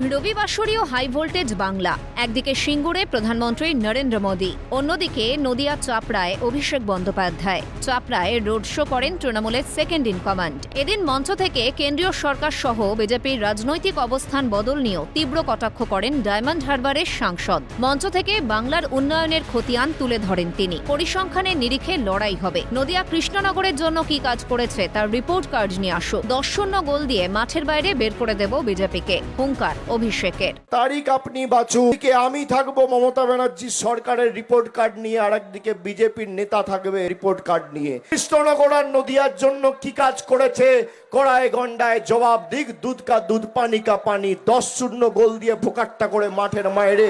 রবিবাসরীয় high voltage Bangla. একদিকে সিঙ্গুরে প্রধানমন্ত্রী নরেন্দ্র মোদী, অন্যদিকে নদিয়া চাপড়ায় অভিষেক বন্দ্যোপাধ্যায়। চাপড়ায় রোড শো করেন তৃণমূলের সেকেন্ড ইন কমান্ড। এদিন মঞ্চ থেকে কেন্দ্রীয় সরকার সহ বিজেপির রাজনৈতিক অবস্থান বদল নিয়েও তীব্র কটাক্ষ করেন ডায়মন্ড হারবারের সাংসদ। মঞ্চ থেকে বাংলার উন্নয়নের খতিয়ান তুলে ধরেন তিনি। পরিসংখ্যানের নিরিখে লড়াই হবে। নদিয়া কৃষ্ণনগরের জন্য কি কাজ করেছে তার রিপোর্ট কার্ড নিয়ে আসো। 10-0 গোল দিয়ে মাঠের বাইরে বের করে দেব বিজেপিকে, হুঙ্কার অভিষেকের। তারিখ আপনি বাঁচুন, আমি থাকবো মমতা ব্যানার্জি সরকারের রিপোর্ট কার্ড নিয়ে, আর একদিকে বিজেপির নেতা থাকবে রিপোর্ট কার্ড নিয়ে। কৃষ্ণনগর আর নদিয়ার জন্য কি কাজ করেছে কড়ায় গন্ডায় জবাব দিক, দুধ কা দুধ পানি কা পানি। 10-0 গোল দিয়ে ভোকাট্টা করে মাঠের বাইরে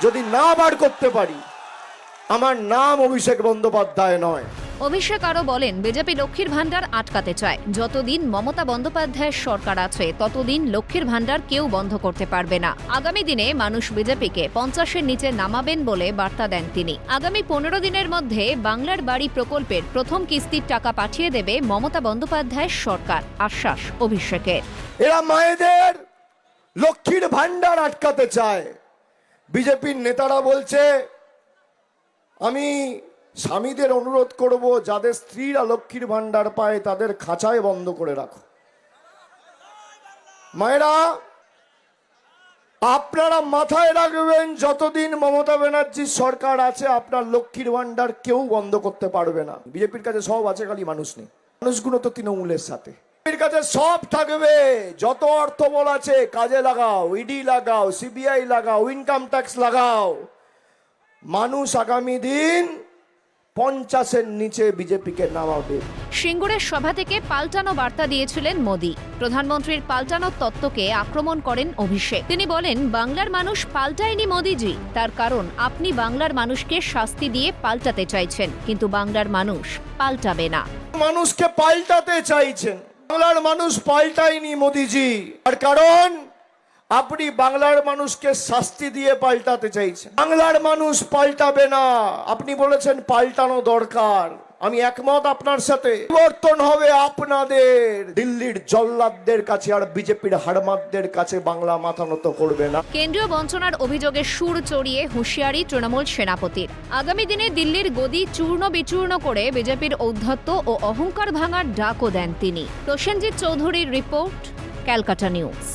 যদি না বার করতে পারি, আমার নাম অভিষেক বন্দ্যোপাধ্যায় নয়। অভিষেক আরও বলেন, বিজেপি লক্ষ্মীর ভান্ডার আটকাতে চায়। যতদিন মমতা বন্দ্যোপাধ্যায়ের সরকার আছে ততদিন লক্ষ্মীর ভান্ডার কেউ বন্ধ করতে পারবে না। আগামী দিনে মানুষ বিজেপিকে 50-এর নিচে নামাবেন বলে বার্তা দেন তিনি। আগামী 15 দিনের মধ্যে বাংলার বাড়ি প্রকল্পের প্রথম কিস্তির টাকা পাঠিয়ে দেবে মমতা বন্দ্যোপাধ্যায়ের সরকার, আশ্বাস অভিষেকের। এরা মায়েদের লক্ষ্মীর ভান্ডার আটকাতে চায়। বিজেপির নেতারা বলছে, আমি স্বামীদের অনুরোধ করব, যাদের স্ত্রীরা লক্ষ্মীর ভান্ডার পায় তাদের খাঁচায় বন্ধ করে রাখো। মায়েরা, আপনারা মাথায় রাখবেন, যতদিন মমতা ব্যানার্জির সরকার আছে আপনার লক্ষ্মীর ভান্ডার কেউ বন্ধ করতে পারবে না। বিজেপির কাছে সব আছে, খালি মানুষ নেই। মানুষগুলো তো তৃণমূলের সাথে। বিজেপির কাছে সব থাকবে, যত অর্থ বল আছে কাজে লাগাও, ইডি লাগাও, সিবিআই লাগাও, ইনকাম ট্যাক্স লাগাও। মানুষ আগামী দিন 50-এর নিচে বিজেপিকে নামাবে। সিঙ্গুরের সভা থেকে পাল্টানো বার্তা দিয়েছিলেন মোদী। প্রধানমন্ত্রীর পাল্টানো তত্ত্বকে আক্রমণ করেন অভিষেক। তিনি বলেন, বাংলার মানুষ পাল্টায়নি মোদীজি, তার কারণ আপনি বাংলার মানুষকে শাস্তি দিয়ে পাল্টাতে চাইছেন, কিন্তু বাংলার মানুষ পাল্টাবে না। মানুষকে পাল্টাতে চাইছেন, বাংলার মানুষ পাল্টায়নি মোদীজি, তার কারণ আপনি বাংলার মানুষকে শাস্তি দিয়ে পাল্টাতে চাইছেন। বাংলার মানুষ পাল্টাবে না। আপনি বলেছেন পাল্টানো দরকার, আমি একমত আপনার সাথে। পরিবর্তন হবে আপনাদের, দিল্লির জল্লাদদের কাছে আর বিজেপির হাড়মাদদের কাছে বাংলা মাথা নত করবে না। কেন্দ্রীয় বঞ্চনার অভিযোগে সুর চড়িয়ে হুঁশিয়ারি তৃণমূল সেনাপতির। আগামী দিনে দিল্লির গদি চূর্ণ বিচূর্ণ করে বিজেপির ঔদ্ধত্য ও অহংকার ভাঙার ডাকও দেন তিনি। প্রসেনজিৎ চৌধুরীর রিপোর্ট, ক্যালকাটা নিউজ।